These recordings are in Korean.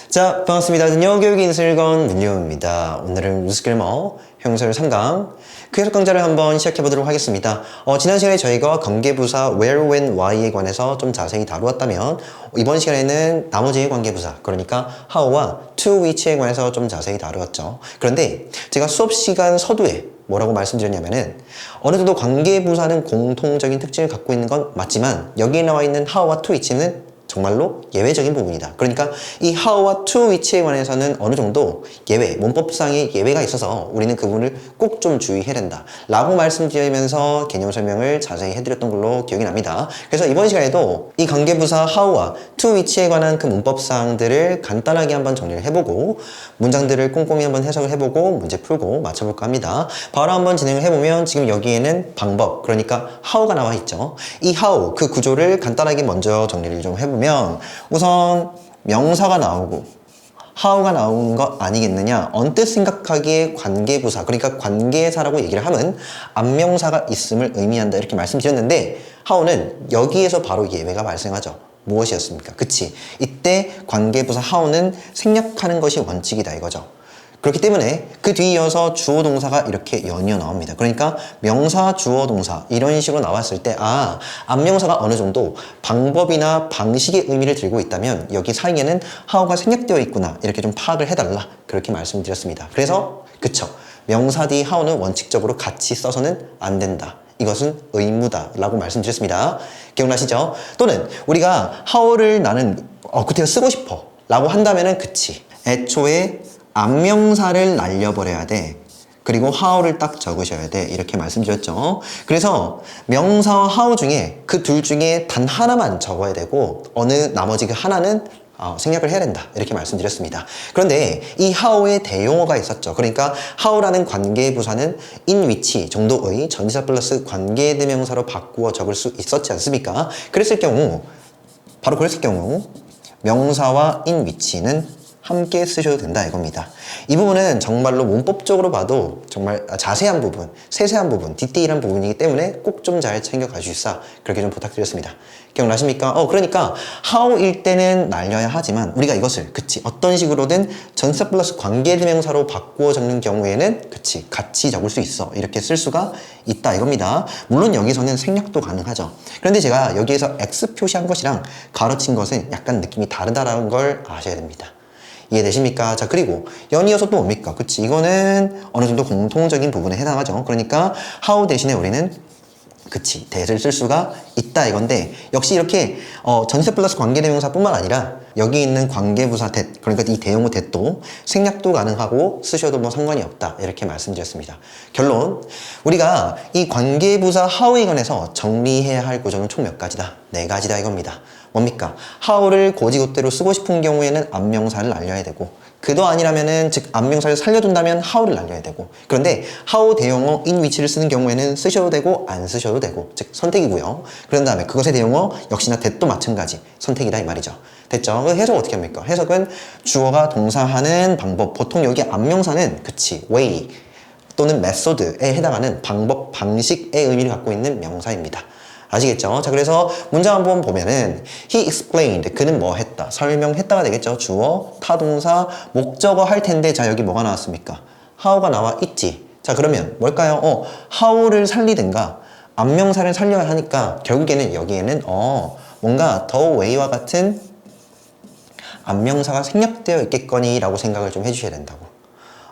자, 반갑습니다. 문여교육의 인슬건 문여입니다. 오늘은 루스그래머 형설 3강 그 해석 강좌를 한번 시작해 보도록 하겠습니다. 지난 시간에 저희가 관계부사 where, when, why에 관해서 좀 자세히 다루었다면 이번 시간에는 나머지 관계부사 그러니까 how와 to, which에 관해서 좀 자세히 다루었죠. 그런데 제가 수업 시간 서두에 뭐라고 말씀드렸냐면은 어느 정도 관계부사는 공통적인 특징을 갖고 있는 건 맞지만 여기에 나와 있는 how와 to, which는 정말로 예외적인 부분이다. 그러니까 이 how와 to, which에 관해서는 어느 정도 예외, 문법상의 예외가 있어서 우리는 그 부분을 꼭 좀 주의해야 된다 라고 말씀드리면서 개념 설명을 자세히 해드렸던 걸로 기억이 납니다. 그래서 이번 시간에도 이 관계부사 how와 to, which에 관한 그 문법사항들을 간단하게 한번 정리를 해보고 문장들을 꼼꼼히 한번 해석을 해보고 문제 풀고 맞춰볼까 합니다. 바로 한번 진행을 해보면 지금 여기에는 방법, 그러니까 how가 나와 있죠. 이 how, 그 구조를 간단하게 먼저 정리를 좀 해보면 우선 명사가 나오고 how가 나오는 거 아니겠느냐. 언뜻 생각하기에 관계부사, 그러니까 관계사라고 얘기를 하면 안명사가 있음을 의미한다 이렇게 말씀드렸는데 how는 여기에서 바로 예외가 발생하죠. 무엇이었습니까? 그치, 이때 관계부사 how는 생략하는 것이 원칙이다 이거죠. 그렇기 때문에 그 뒤에 이어서 주어 동사가 이렇게 연이어 나옵니다. 그러니까 명사, 주어 동사 이런 식으로 나왔을 때 안명사가 어느 정도 방법이나 방식의 의미를 들고 있다면 여기 사이에는 how가 생략되어 있구나 이렇게 좀 파악을 해달라 그렇게 말씀드렸습니다. 그래서 그쵸, 명사 뒤 how는 원칙적으로 같이 써서는 안 된다. 이것은 의무다 라고 말씀드렸습니다. 기억나시죠? 또는 우리가 how를 나는 그때가 쓰고 싶어 라고 한다면은 그치, 애초에 안명사를 날려버려야 돼. 그리고 how를 딱 적으셔야 돼. 이렇게 말씀드렸죠. 그래서 명사와 how 중에 그 둘 중에 단 하나만 적어야 되고 나머지 그 하나는 생략을 해야 된다. 이렇게 말씀드렸습니다. 그런데 이 how의 대용어가 있었죠. 그러니까 how라는 관계부사는 in which 정도의 전치사 플러스 관계대명사로 바꾸어 적을 수 있었지 않습니까? 그랬을 경우 명사와 in which는 함께 쓰셔도 된다 이겁니다. 이 부분은 정말로 문법적으로 봐도 정말 자세한 부분, 세세한 부분, 디테일한 부분이기 때문에 꼭 좀 잘 챙겨가 주시사 그렇게 좀 부탁드렸습니다. 기억나십니까? 그러니까 how일 때는 날려야 하지만 우리가 이것을 어떤 식으로든 전치사 플러스 관계대명사로 바꾸어 적는 경우에는 같이 적을 수 있어. 이렇게 쓸 수가 있다 이겁니다. 물론 여기서는 생략도 가능하죠. 그런데 제가 여기에서 X 표시한 것이랑 가로친 것은 약간 느낌이 다르다라는 걸 아셔야 됩니다. 이해되십니까? 자, 그리고 연이어서 또 뭡니까? 이거는 어느 정도 공통적인 부분에 해당하죠. 그러니까 how 대신에 우리는 that을 쓸 수가 있다 이건데 역시 이렇게 전치사 플러스 관계대명사뿐만 아니라 여기 있는 관계부사 that, 그러니까 이 대용어 that도 생략도 가능하고 쓰셔도 뭐 상관이 없다 이렇게 말씀드렸습니다. 결론, 우리가 이 관계부사 how에 관해서 정리해야 할 구조는 총 몇 가지다? 4가지다 이겁니다. 뭡니까? how를 고지고대로 쓰고 싶은 경우에는 안명사를 날려야 되고, 그도 아니라면은 즉 안명사를 살려둔다면 how를 날려야 되고, 그런데 how 대용어 in which를 쓰는 경우에는 쓰셔도 되고 안 쓰셔도 되고, 즉 선택이고요. 그런 다음에 그것의 대용어 역시나 that도 마찬가지 선택이다 이 말이죠. 됐죠? 그 해석은 어떻게 합니까? 해석은 주어가 동사하는 방법, 보통 여기 안명사는 way 또는 method에 해당하는 방법, 방식의 의미를 갖고 있는 명사입니다. 아시겠죠? 자, 그래서 문장 한번 보면은 he explained, 그는 뭐 했다, 설명했다가 되겠죠. 주어, 타동사, 목적어 할 텐데 자, 여기 뭐가 나왔습니까? how가 나와 있지. 자, 그러면 뭘까요? how를 살리든가 안명사를 살려야 하니까 결국에는 여기에는 뭔가 the way와 같은 안명사가 생략되어 있겠거니 라고 생각을 좀 해주셔야 된다고.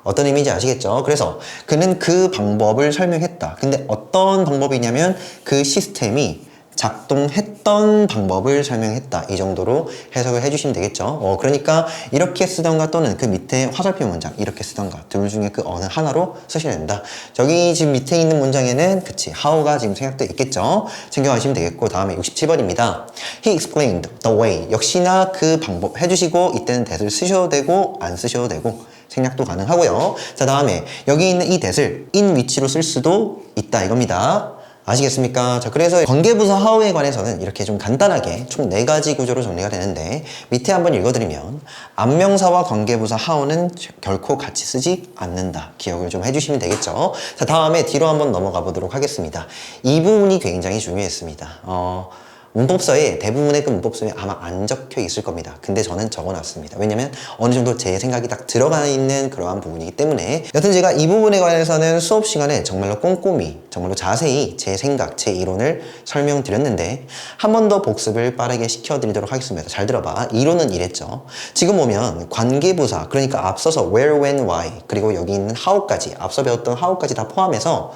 어떤 의미인지 아시겠죠? 그래서 그는 그 방법을 설명했다. 근데 어떤 방법이냐면 그 시스템이 작동했던 방법을 설명했다. 이 정도로 해석을 해주시면 되겠죠. 그러니까 이렇게 쓰던가 또는 그 밑에 화살표 문장 이렇게 쓰던가 둘 중에 그 어느 하나로 쓰셔야 된다. 저기 지금 밑에 있는 문장에는 how가 지금 생략되어 있겠죠. 챙겨가시면 되겠고, 다음에 67번입니다. He explained the way. 역시나 그 방법 해주시고 이때는 that을 쓰셔도 되고 안 쓰셔도 되고 생략도 가능하고요. 자, 다음에 여기 있는 이 that을 in which로 쓸 수도 있다 이겁니다. 아시겠습니까? 자, 그래서 관계부사 how에 관해서는 이렇게 좀 간단하게 총 4가지 구조로 정리가 되는데 밑에 한번 읽어드리면 안명사와 관계부사 how는 결코 같이 쓰지 않는다. 기억을 좀 해주시면 되겠죠. 자, 다음에 뒤로 한번 넘어가 보도록 하겠습니다. 이 부분이 굉장히 중요했습니다. 문법서에 대부분의 그 문법서에 아마 안 적혀 있을 겁니다. 근데 저는 적어놨습니다. 왜냐면 어느 정도 제 생각이 딱 들어가 있는 그러한 부분이기 때문에. 여튼 제가 이 부분에 관해서는 수업 시간에 정말로 꼼꼼히 정말로 자세히 제 생각, 제 이론을 설명드렸는데 한 번 더 복습을 빠르게 시켜드리도록 하겠습니다. 잘 들어봐. 이론은 이랬죠. 지금 보면 관계부사, 그러니까 앞서서 where, when, why, 그리고 여기 있는 how까지, 앞서 배웠던 how까지 다 포함해서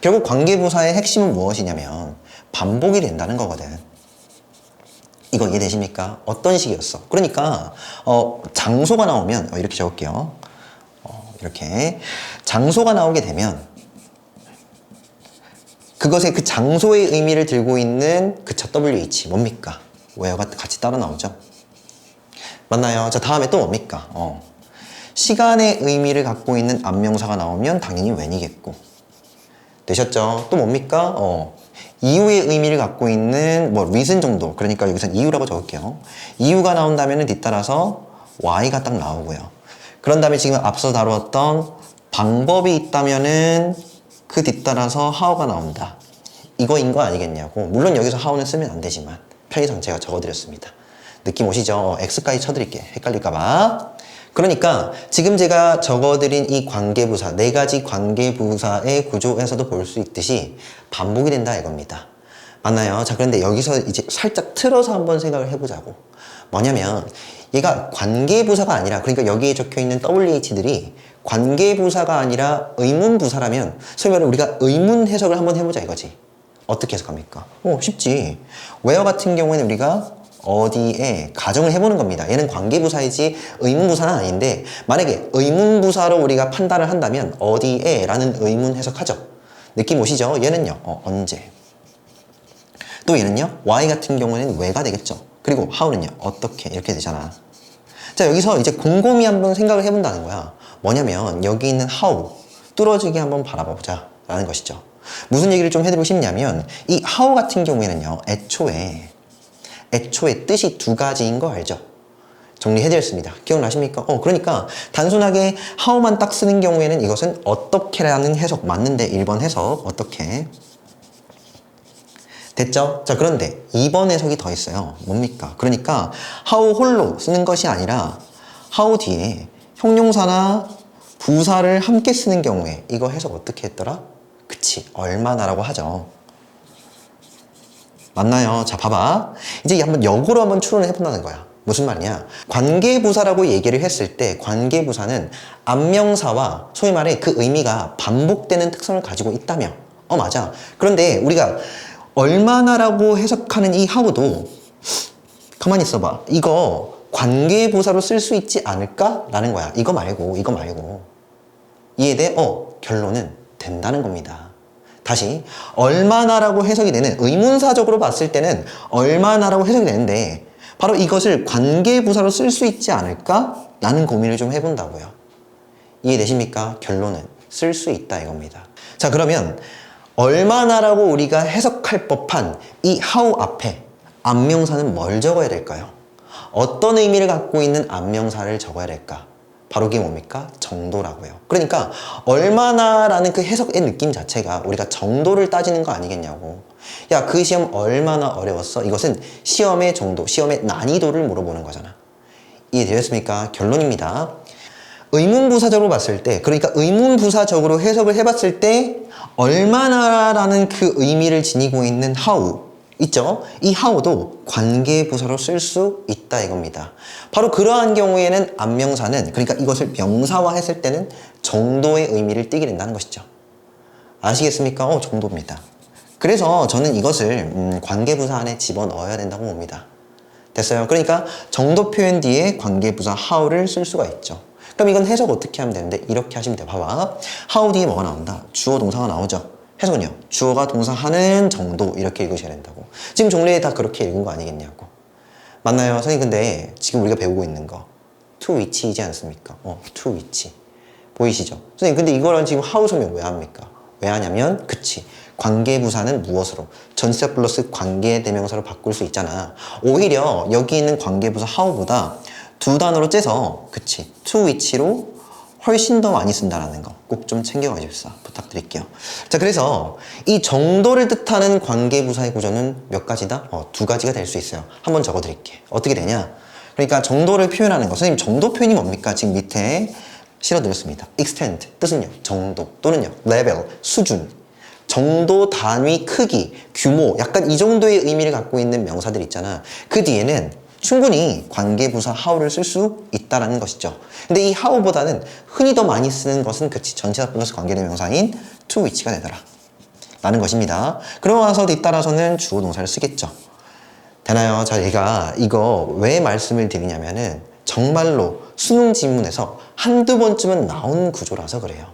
결국 관계부사의 핵심은 무엇이냐면 반복이 된다는 거거든. 이거 이해되십니까? 어떤 식이었어? 그러니까 장소가 나오면 이렇게 적을게요. 이렇게 장소가 나오게 되면 그것의 그 장소의 의미를 들고 있는 그쵸 WH 뭡니까? where가 같이 따라 나오죠. 맞나요? 자, 다음에 또 뭡니까? 시간의 의미를 갖고 있는 안명사가 나오면 당연히 when이겠고. 되셨죠? 또 뭡니까? 이유의 의미를 갖고 있는 뭐 reason 정도, 그러니까 여기서는 이유라고 적을게요. 이유가 나온다면 뒤따라서 why가 딱 나오고요. 그런 다음에 지금 앞서 다루었던 방법이 있다면은 그 뒤따라서 how가 나온다. 이거인 거 아니겠냐고. 물론 여기서 how는 쓰면 안 되지만 편의상 제가 적어드렸습니다. 느낌 오시죠? X까지 쳐드릴게. 헷갈릴까봐. 그러니까 지금 제가 적어드린 이 관계부사, 네 가지 관계부사의 구조에서도 볼 수 있듯이 반복이 된다 이겁니다. 맞나요? 자, 그런데 여기서 이제 살짝 틀어서 한번 생각을 해보자고. 뭐냐면 얘가 관계부사가 아니라, 그러니까 여기에 적혀있는 WH들이 관계부사가 아니라 의문부사라면 소위 말해 우리가 의문 해석을 한번 해보자 이거지. 어떻게 해석합니까? 쉽지. where 같은 경우에는 우리가 어디에 가정을 해보는 겁니다. 얘는 관계부사이지 의문부사는 아닌데 만약에 의문부사로 우리가 판단을 한다면 어디에 라는 의문 해석하죠. 느낌 오시죠? 얘는요. 언제. 또 얘는요. why 같은 경우에는 왜가 되겠죠. 그리고 how는요. 어떻게 이렇게 되잖아. 자, 여기서 이제 곰곰이 한번 생각을 해본다는 거야. 뭐냐면 여기 있는 how 뚫어지게 한번 바라보자 라는 것이죠. 무슨 얘기를 좀 해드리고 싶냐면 이 how 같은 경우에는요. 애초에 뜻이 두 가지인 거 알죠? 정리해드렸습니다. 기억나십니까? 그러니까 단순하게 how만 딱 쓰는 경우에는 이것은 어떻게라는 해석 맞는데 1번 해석 어떻게 됐죠? 자, 그런데 2번 해석이 더 있어요. 뭡니까? 그러니까 how 홀로 쓰는 것이 아니라 how 뒤에 형용사나 부사를 함께 쓰는 경우에 이거 해석 어떻게 했더라? 그치, 얼마나라고 하죠. 맞나요? 자, 봐봐. 이제 한번 역으로 한번 추론을 해본다는 거야. 무슨 말이냐? 관계부사라고 얘기를 했을 때 관계부사는 안명사와 소위 말해 그 의미가 반복되는 특성을 가지고 있다며. 맞아. 그런데 우리가 얼마나라고 해석하는 이 how도 가만히 있어봐. 이거 관계부사로 쓸 수 있지 않을까? 라는 거야. 이거 말고. 이해돼? 결론은 된다는 겁니다. 다시 얼마나라고 해석이 되는 의문사적으로 봤을 때는 얼마나라고 해석이 되는데 바로 이것을 관계부사로 쓸 수 있지 않을까? 라는 고민을 좀 해본다고요. 이해되십니까? 결론은 쓸 수 있다 이겁니다. 자, 그러면 얼마나라고 우리가 해석할 법한 이 how 앞에 안명사는 뭘 적어야 될까요? 어떤 의미를 갖고 있는 안명사를 적어야 될까? 바로 그게 뭡니까? 정도라고요. 그러니까 얼마나라는 그 해석의 느낌 자체가 우리가 정도를 따지는 거 아니겠냐고. 야, 그 시험 얼마나 어려웠어? 이것은 시험의 정도, 시험의 난이도를 물어보는 거잖아. 이해되셨습니까? 결론입니다. 의문부사적으로 봤을 때, 그러니까 의문부사적으로 해석을 해봤을 때 얼마나라는 그 의미를 지니고 있는 how 있죠? 이 how도 관계부사로 쓸 수 있다 이겁니다. 바로 그러한 경우에는 안명사는, 그러니까 이것을 명사화했을 때는 정도의 의미를 띠게 된다는 것이죠. 아시겠습니까? 정도입니다. 그래서 저는 이것을 관계부사 안에 집어넣어야 된다고 봅니다. 됐어요? 그러니까 정도 표현 뒤에 관계부사 how를 쓸 수가 있죠. 그럼 이건 해석 어떻게 하면 되는데 이렇게 하시면 돼요. 봐봐. how 뒤에 뭐가 나온다? 주어 동사가 나오죠. 해석은요. 주어가 동사 하는 정도 이렇게 읽으셔야 된다고. 지금 종례에 다 그렇게 읽은 거 아니겠냐고. 맞나요? 선생님 근데 지금 우리가 배우고 있는 거 to which이지 않습니까? to which. 보이시죠? 선생님 근데 이거랑 지금 how 설명 왜 합니까? 왜 하냐면 그치. 관계부사는 무엇으로? 전치사 플러스 관계대명사로 바꿀 수 있잖아. 오히려 여기 있는 관계부사 how보다 두 단어로 째서 그치. to which로 훨씬 더 많이 쓴다는 거 꼭 좀 챙겨가 주십사 부탁드릴게요. 자, 그래서 이 정도를 뜻하는 관계부사의 구조는 몇 가지다? 두 가지가 될 수 있어요. 한번 적어 드릴게요. 어떻게 되냐? 그러니까 정도를 표현하는 거. 선생님, 정도 표현이 뭡니까? 지금 밑에 실어드렸습니다. extent, 뜻은요, 정도 또는요, level, 수준, 정도, 단위, 크기, 규모, 약간 이 정도의 의미를 갖고 있는 명사들 있잖아. 그 뒤에는 충분히 관계부사 how를 쓸 수 있다는 것이죠. 근데 이 how보다는 흔히 더 많이 쓰는 것은 그치, 전치사 플러스 관계대명사인 to which가 되더라 라는 것입니다. 그러고 나서 뒤따라서는 주어 동사를 쓰겠죠. 되나요? 자, 얘가 이거 왜 말씀을 드리냐면은 정말로 수능 지문에서 한두 번쯤은 나온 구조라서 그래요.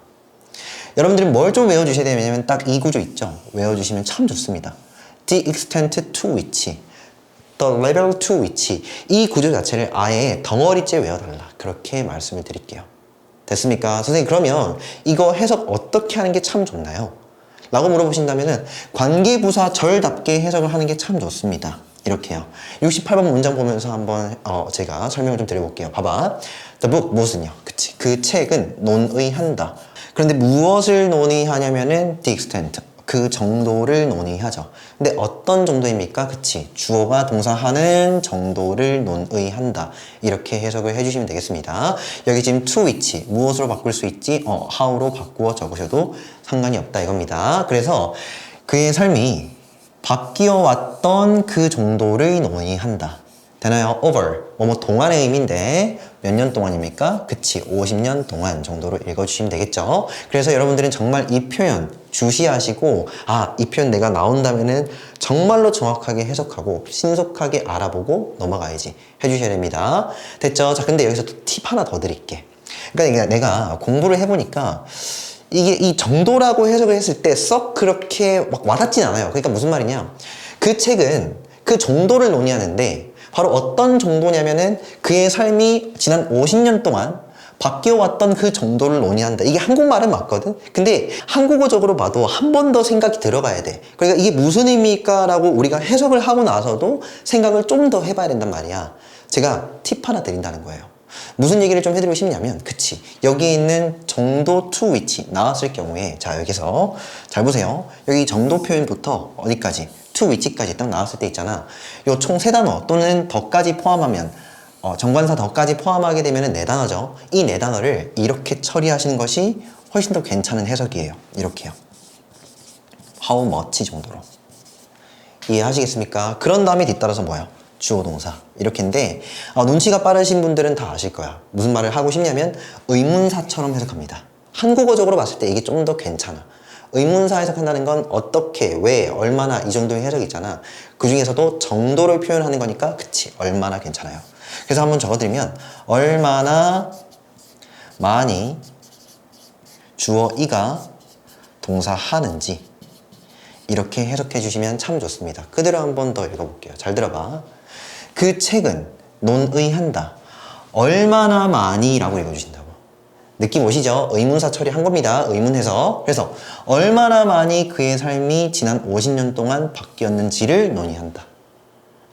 여러분들이 뭘 좀 외워주셔야 되냐면 딱 이 구조 있죠? 외워주시면 참 좋습니다. The extent to which, the level to which, 이 구조 자체를 아예 덩어리째 외워달라, 그렇게 말씀을 드릴게요. 됐습니까? 선생님, 그러면 이거 해석 어떻게 하는 게 참 좋나요? 라고 물어보신다면은 관계부사절답게 해석을 하는 게 참 좋습니다. 이렇게요. 68번 문장 보면서 한번 제가 설명을 좀 드려볼게요. 봐봐. The book, 무엇은요? 그치. 그 책은 논의한다. 그런데 무엇을 논의하냐면은 the extent, 그 정도를 논의하죠. 근데 어떤 정도입니까? 그치. 주어가 동사하는 정도를 논의한다. 이렇게 해석을 해주시면 되겠습니다. 여기 지금 to which, 무엇으로 바꿀 수 있지? how로 바꾸어 적으셔도 상관이 없다 이겁니다. 그래서 그의 삶이 바뀌어 왔던 그 정도를 논의한다. 되나요? over, 뭐뭐 동안의 의미인데 몇 년 동안입니까? 그치, 50년 동안 정도로 읽어주시면 되겠죠. 그래서 여러분들은 정말 이 표현 주시하시고, 아, 이 표현 내가 나온다면은 정말로 정확하게 해석하고 신속하게 알아보고 넘어가야지 해주셔야 됩니다. 됐죠? 자, 근데 여기서 또 팁 하나 더 드릴게. 그러니까 내가 공부를 해보니까 이게 이 정도라고 해석을 했을 때 썩 그렇게 막 와닿진 않아요. 그러니까 무슨 말이냐, 그 책은 그 정도를 논의하는데 바로 어떤 정도냐면은 그의 삶이 지난 50년 동안 바뀌어왔던 그 정도를 논의한다. 이게 한국말은 맞거든? 근데 한국어적으로 봐도 한 번 더 생각이 들어가야 돼. 그러니까 이게 무슨 의미일까 라고 우리가 해석을 하고 나서도 생각을 좀 더 해봐야 된단 말이야. 제가 팁 하나 드린다는 거예요. 무슨 얘기를 좀 해드리고 싶냐면, 그치, 여기 있는 정도 to which 나왔을 경우에, 자, 여기서 잘 보세요. 여기 정도 표현부터 어디까지, to which까지 딱 나왔을 때 있잖아. 요 총 세 단어 또는 더까지 포함하면, 정관사 더까지 포함하게 되면 네 단어죠. 이 네 단어를 이렇게 처리하시는 것이 훨씬 더 괜찮은 해석이에요. 이렇게요. how much 정도로. 이해하시겠습니까? 그런 다음에 뒤따라서 뭐야? 주어 동사 이렇게인데, 눈치가 빠르신 분들은 다 아실 거야. 무슨 말을 하고 싶냐면 의문사처럼 해석합니다. 한국어적으로 봤을 때 이게 좀 더 괜찮아. 의문사 해석한다는 건 어떻게, 왜, 얼마나 이 정도의 해석이 있잖아. 그 중에서도 정도를 표현하는 거니까 그치, 얼마나 괜찮아요. 그래서 한번 적어드리면 얼마나 많이 주어 이가 동사하는지 이렇게 해석해 주시면 참 좋습니다. 그대로 한번 더 읽어볼게요. 잘 들어봐. 그 책은 논의한다. 얼마나 많이 라고 읽어주신다고. 느낌 오시죠? 의문사 처리한 겁니다. 의문해서. 그래서 얼마나 많이 그의 삶이 지난 50년 동안 바뀌었는지를 논의한다.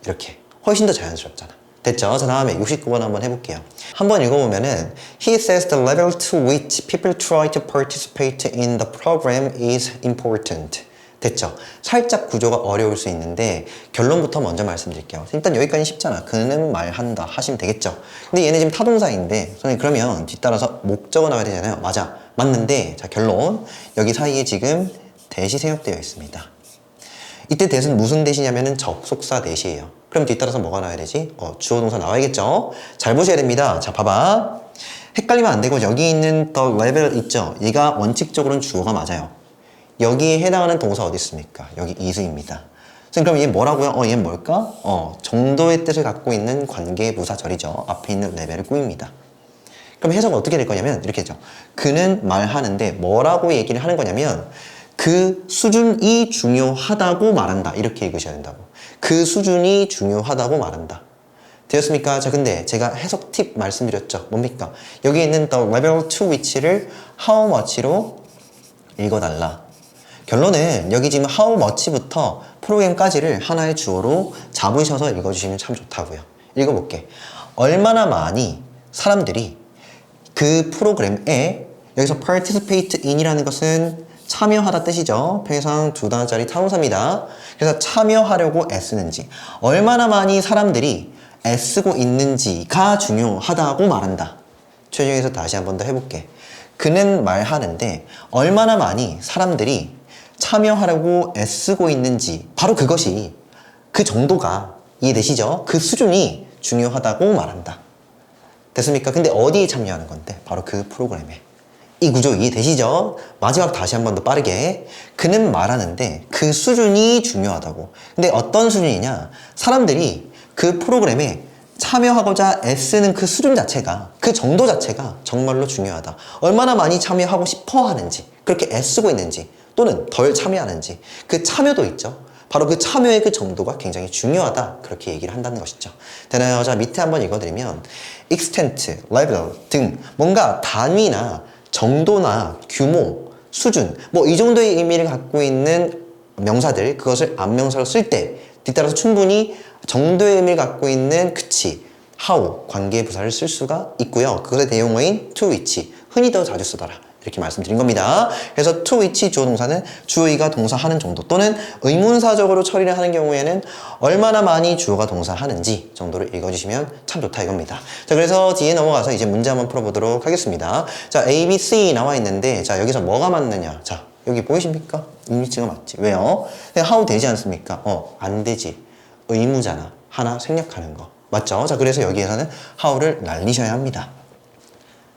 이렇게. 훨씬 더 자연스럽잖아. 됐죠? 자, 다음에 69번 한번 해볼게요. 한번 읽어보면은 He says the level to which people try to participate in the program is important. 됐죠? 살짝 구조가 어려울 수 있는데 결론부터 먼저 말씀드릴게요. 일단 여기까지 쉽잖아. 그는 말한다 하시면 되겠죠. 근데 얘네 지금 타동사인데 선생님 그러면 뒤따라서 목적어 나와야 되잖아요. 맞아. 맞는데 자, 결론. 여기 사이에 지금 대시 생략되어 있습니다. 이때 대는 무슨 대시냐면은 접속사 대시예요. 그럼 뒤따라서 뭐가 나와야 되지? 주어 동사 나와야겠죠? 잘 보셔야 됩니다. 자, 봐봐. 헷갈리면 안 되고 여기 있는 the level 있죠? 얘가 원칙적으로는 주어가 맞아요. 여기에 해당하는 동사 어디 있습니까? 여기 이수입니다. 그럼 얘 뭐라고요? 얘 뭘까? 정도의 뜻을 갖고 있는 관계부사절이죠. 앞에 있는 레벨을 꾸밉니다. 그럼 해석은 어떻게 될 거냐면 이렇게 했죠. 그는 말하는데 뭐라고 얘기를 하는 거냐면 그 수준이 중요하다고 말한다. 이렇게 읽으셔야 된다고. 그 수준이 중요하다고 말한다. 되었습니까? 자, 근데 제가 해석 팁 말씀드렸죠. 뭡니까? 여기 있는 the level to which를 how much로 읽어달라. 결론은 여기 지금 how much부터 프로그램까지를 하나의 주어로 잡으셔서 읽어주시면 참 좋다고요. 읽어볼게. 얼마나 많이 사람들이 그 프로그램에 여기서 participate in이라는 것은 참여하다 뜻이죠. 평해상 두 단어짜리 타동사입니다. 그래서 참여하려고 애쓰는지, 얼마나 많이 사람들이 애쓰고 있는지가 중요하다고 말한다. 최종에서 다시 한 번 더 해볼게. 그는 말하는데 얼마나 많이 사람들이 참여하려고 애쓰고 있는지, 바로 그것이, 그 정도가, 이해되시죠? 그 수준이 중요하다고 말한다. 됐습니까? 근데 어디에 참여하는 건데? 바로 그 프로그램에. 이 구조 이해되시죠? 마지막 다시 한 번 더 빠르게. 그는 말하는데 그 수준이 중요하다고. 근데 어떤 수준이냐? 사람들이 그 프로그램에 참여하고자 애쓰는 그 수준 자체가, 그 정도 자체가 정말로 중요하다. 얼마나 많이 참여하고 싶어 하는지, 그렇게 애쓰고 있는지, 또는 덜 참여하는지, 그 참여도 있죠. 바로 그 참여의 그 정도가 굉장히 중요하다. 그렇게 얘기를 한다는 것이죠. 되나요? 자, 밑에 한번 읽어드리면 extent, level 등 뭔가 단위나 정도나 규모, 수준, 뭐 이 정도의 의미를 갖고 있는 명사들, 그것을 안명사로 쓸 때 뒤따라서 충분히 정도의 의미를 갖고 있는 그치, how, 관계 부사를 쓸 수가 있고요. 그것의 대용어인 to which, 흔히 더 자주 쓰더라. 이렇게 말씀드린 겁니다. 그래서 to which 주어 동사는 주어가 동사하는 정도, 또는 의문사적으로 처리를 하는 경우에는 얼마나 많이 주어가 동사하는지 정도를 읽어주시면 참 좋다 이겁니다. 자, 그래서 뒤에 넘어가서 이제 문제 한번 풀어보도록 하겠습니다. 자, A, B, C 나와 있는데, 자, 여기서 뭐가 맞느냐? 자, 여기 보이십니까? 인위치가 맞지. 왜요? 그냥 how 되지 않습니까? 안 되지. 의무잖아. 하나 생략하는 거. 맞죠? 자, 그래서 여기에서는 how를 날리셔야 합니다.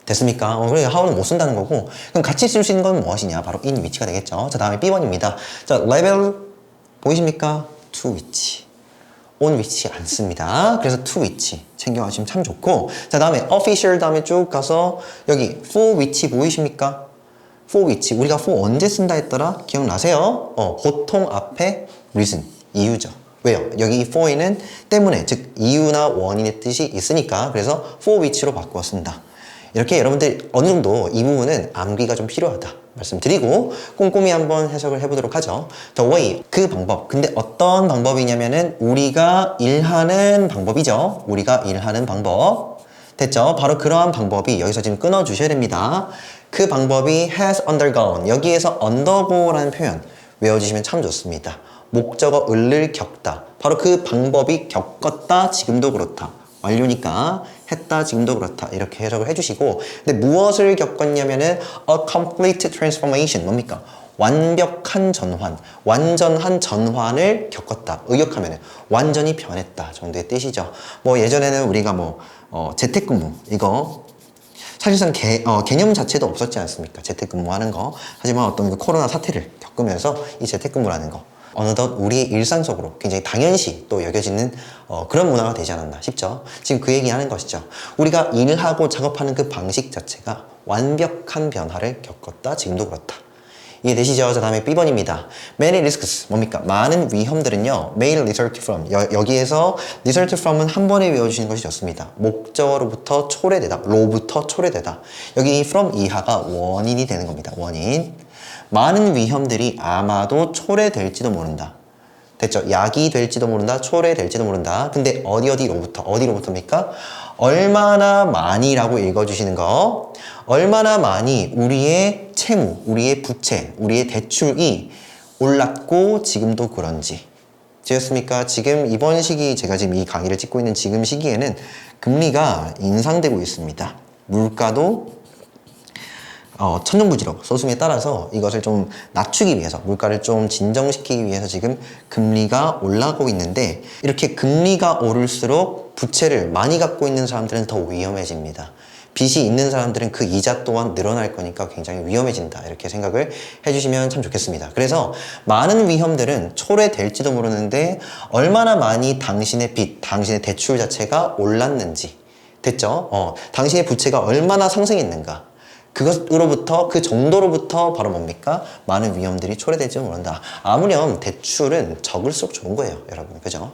됐습니까? 그래, how는 못 쓴다는 거고, 그럼 같이 쓸 수 있는 건 무엇이냐? 바로 in which가 되겠죠. 자, 다음에 B번입니다. 자, level 보이십니까? to which. on which 안 씁니다. 그래서 to which 챙겨가시면 참 좋고, 자, 다음에 official 다음에 쭉 가서 여기 for which 보이십니까? for which. 우리가 for 언제 쓴다 했더라? 기억나세요? 보통 앞에 reason, 이유죠. 왜요? 여기 이 for에는 때문에, 즉 이유나 원인의 뜻이 있으니까, 그래서 for which로 바꾸어 쓴다. 이렇게 여러분들 어느 정도 이 부분은 암기가 좀 필요하다 말씀드리고 꼼꼼히 한번 해석을 해보도록 하죠. The way, 그 방법. 근데 어떤 방법이냐면은 우리가 일하는 방법이죠. 우리가 일하는 방법. 됐죠? 바로 그러한 방법이 여기서 지금 끊어주셔야 됩니다. 그 방법이 has undergone. 여기에서 undergo라는 표현 외워주시면 참 좋습니다. 목적어 을을 겪다. 바로 그 방법이 겪었다. 지금도 그렇다. 완료니까 했다, 지금도 그렇다. 이렇게 해석을 해주시고, 근데 무엇을 겪었냐면은 a complete transformation. 뭡니까? 완벽한 전환, 완전한 전환을 겪었다. 의역하면은 완전히 변했다 정도의 뜻이죠. 뭐 예전에는 우리가 재택근무 이거 사실상 개념 자체도 없었지 않습니까? 재택근무하는 거. 하지만 어떤 그 코로나 사태를 겪으면서 이 재택근무라는 거 어느덧 우리의 일상 속으로 굉장히 당연시 또 여겨지는 그런 문화가 되지 않았나 싶죠. 지금 그 얘기하는 것이죠. 우리가 일하고 작업하는 그 방식 자체가 완벽한 변화를 겪었다. 지금도 그렇다. 이해되시죠? 자, 다음에 B번입니다. Many risks. 뭡니까? 많은 위험들은요. may result from. 여기에서 result from은 한 번에 외워주시는 것이 좋습니다. 목적어로부터 초래되다. 로부터 초래되다. 여기 from 이하가 원인이 되는 겁니다. 원인. 많은 위험들이 아마도 초래될지도 모른다. 됐죠? 약이 될지도 모른다. 초래될지도 모른다. 근데 어디로부터입니까? 얼마나 많이라고 읽어주시는 거. 얼마나 많이 우리의 채무, 우리의 부채, 우리의 대출이 올랐고 지금도 그런지. 되었습니까? 지금 이번 시기, 제가 지금 이 강의를 찍고 있는 지금 시기에는 금리가 인상되고 있습니다. 물가도 천정부지로 소송에 따라서 이것을 좀 낮추기 위해서, 물가를 좀 진정시키기 위해서 지금 금리가 올라가고 있는데, 이렇게 금리가 오를수록 부채를 많이 갖고 있는 사람들은 더 위험해집니다. 빚이 있는 사람들은 그 이자 또한 늘어날 거니까 굉장히 위험해진다. 이렇게 생각을 해주시면 참 좋겠습니다. 그래서 많은 위험들은 초래될지도 모르는데 얼마나 많이 당신의 빚, 당신의 대출 자체가 올랐는지. 됐죠? 당신의 부채가 얼마나 상승했는가. 그것으로부터, 그 정도로부터 바로 뭡니까? 많은 위험들이 초래될지 모른다. 아무렴 대출은 적을수록 좋은 거예요, 여러분. 그죠?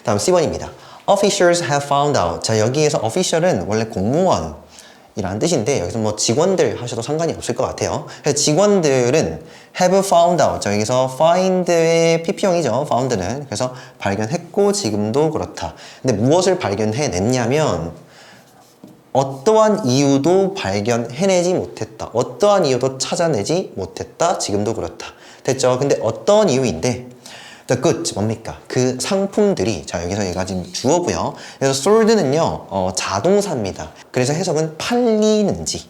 다음 C번입니다. Officials have found out. 자, 여기에서 official은 원래 공무원이라는 뜻인데, 여기서 뭐 직원들 하셔도 상관이 없을 것 같아요. 그래서 직원들은 have found out. 자, 여기서 find의 PP형이죠, found는. 그래서 발견했고, 지금도 그렇다. 근데 무엇을 발견해냈냐면, 어떠한 이유도 발견해내지 못했다. 어떠한 이유도 찾아내지 못했다. 지금도 그렇다. 됐죠? 근데 어떤 이유인데 the goods 뭡니까? 그 상품들이 자 여기서 얘가 지금 주어고요. 그래서 sold는요 자동사입니다. 그래서 해석은 팔리는지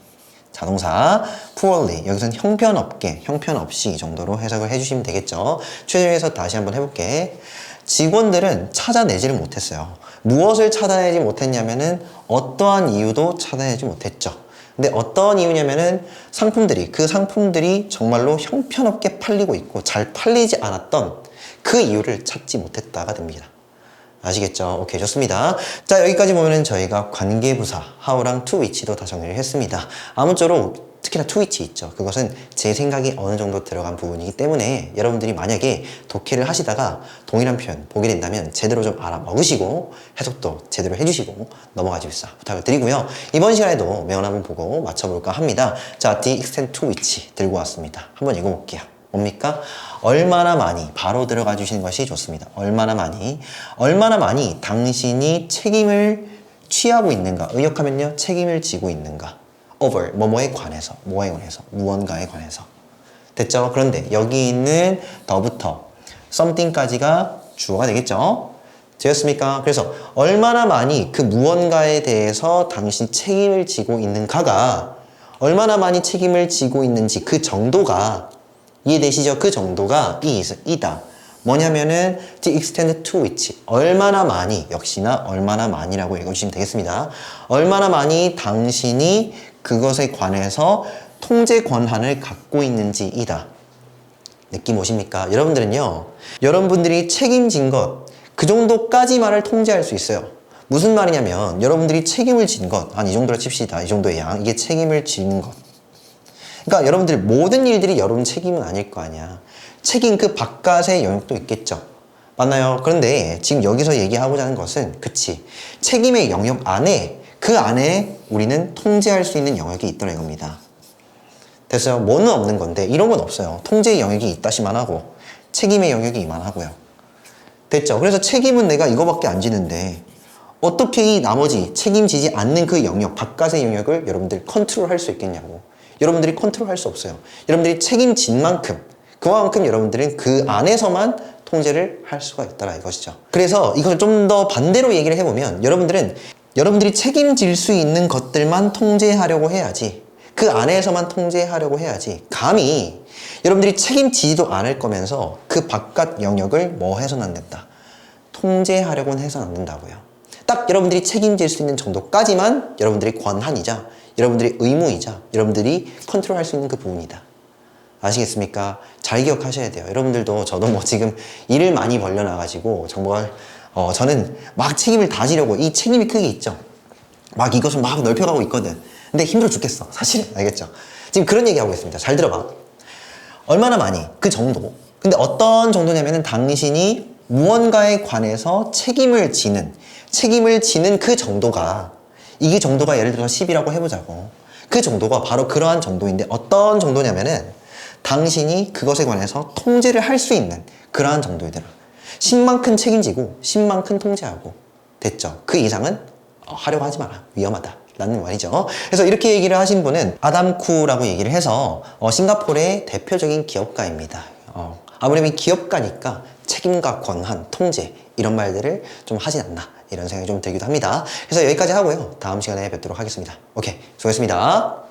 자동사 poorly 여기서는 형편없게 형편없이 이 정도로 해석을 해주시면 되겠죠. 최종에서 다시 한번 해볼게. 직원들은 찾아내지를 못했어요. 무엇을 찾아내지 못했냐면은 어떠한 이유도 찾아내지 못했죠. 근데 어떤 이유냐면은 그 상품들이 정말로 형편없게 팔리고 있고 잘 팔리지 않았던 그 이유를 찾지 못했다가 됩니다. 아시겠죠? 오케이, 좋습니다. 자, 여기까지 보면은 저희가 관계부사 how랑 to which도 다 정리를 했습니다. 아무쪼록 특히나 to which 있죠. 그것은 제 생각이 어느 정도 들어간 부분이기 때문에 여러분들이 만약에 독해를 하시다가 동일한 표현 보게 된다면 제대로 좀 알아먹으시고 해석도 제대로 해주시고 넘어가주십사 부탁을 드리고요. 이번 시간에도 매운 한번 보고 맞춰볼까 합니다. 자, the extent to which 들고 왔습니다. 한번 읽어볼게요. 뭡니까? 얼마나 많이 바로 들어가 주시는 것이 좋습니다. 얼마나 많이 당신이 책임을 취하고 있는가? 의역하면요 책임을 지고 있는가? over 뭐뭐에 관해서 무언가에 관해서 됐죠? 그런데 여기 있는 더부터 something까지가 주어가 되겠죠? 되었습니까? 그래서 얼마나 많이 그 무언가에 대해서 당신이 책임을 지고 있는가가 얼마나 많이 책임을 지고 있는지 그 정도가 이해되시죠? 그 정도가 이다. 뭐냐면은 the extent to which 얼마나 많이 역시나 얼마나 많이라고 읽어주시면 되겠습니다. 얼마나 많이 당신이 그것에 관해서 통제 권한을 갖고 있는지이다. 느낌 오십니까? 여러분들은요, 여러분들이 책임진 것, 그 정도까지만을 통제할 수 있어요. 무슨 말이냐면, 여러분들이 책임을 진 것, 한 이 정도로 칩시다. 이 정도의 양, 이게 책임을 지는 것. 그러니까 여러분들 모든 일들이 여러분 책임은 아닐 거 아니야. 책임 그 바깥의 영역도 있겠죠. 맞나요? 그런데 지금 여기서 얘기하고자 하는 것은 그치. 책임의 영역 안에 그 안에 우리는 통제할 수 있는 영역이 있더라 이겁니다. 됐어요? 뭐는 없는 건데 이런 건 없어요. 통제의 영역이 있다시만 하고 책임의 영역이 이만하고요. 됐죠? 그래서 책임은 내가 이거밖에 안 지는데 어떻게 이 나머지 책임지지 않는 그 영역, 바깥의 영역을 여러분들 컨트롤할 수 있겠냐고. 여러분들이 컨트롤할 수 없어요. 여러분들이 책임진 만큼 그만큼 여러분들은 그 안에서만 통제를 할 수가 있다라 이것이죠. 그래서 이걸 좀 더 반대로 얘기를 해보면 여러분들이 책임질 수 있는 것들만 통제하려고 해야지 그 안에서만 통제하려고 해야지 감히 여러분들이 책임지지도 않을 거면서 그 바깥 영역을 뭐 해서는 안 된다. 통제하려고는 해서는 안 된다고요. 딱 여러분들이 책임질 수 있는 정도까지만 여러분들의 권한이자 여러분들의 의무이자 여러분들이 컨트롤할 수 있는 그 부분이다. 아시겠습니까? 잘 기억하셔야 돼요. 여러분들도 저도 뭐 지금 일을 많이 벌려놔가지고 정말 저는 막 책임을 다지려고 이 책임이 크게 있죠. 막 이것을 막 넓혀가고 있거든. 근데 힘들어 죽겠어. 사실은. 알겠죠? 지금 그런 얘기하고 있습니다. 잘 들어봐. 얼마나 많이? 그 정도. 근데 어떤 정도냐면은 당신이 무언가에 관해서 책임을 지는 그 정도가 이게 정도가 예를 들어서 10이라고 해보자고. 그 정도가 바로 그러한 정도인데 어떤 정도냐면은 당신이 그것에 관해서 통제를 할 수 있는 그러한 정도이더라. 10만큼 책임지고 10만큼 통제하고 됐죠? 그 이상은 하려고 하지 마라. 위험하다. 라는 말이죠. 그래서 이렇게 얘기를 하신 분은 아담쿠라고 얘기를 해서 싱가포르의 대표적인 기업가입니다. 아무래도 기업가니까 책임과 권한, 통제 이런 말들을 좀 하진 않나 이런 생각이 좀 들기도 합니다. 그래서 여기까지 하고요. 다음 시간에 뵙도록 하겠습니다. 오케이, 수고했습니다.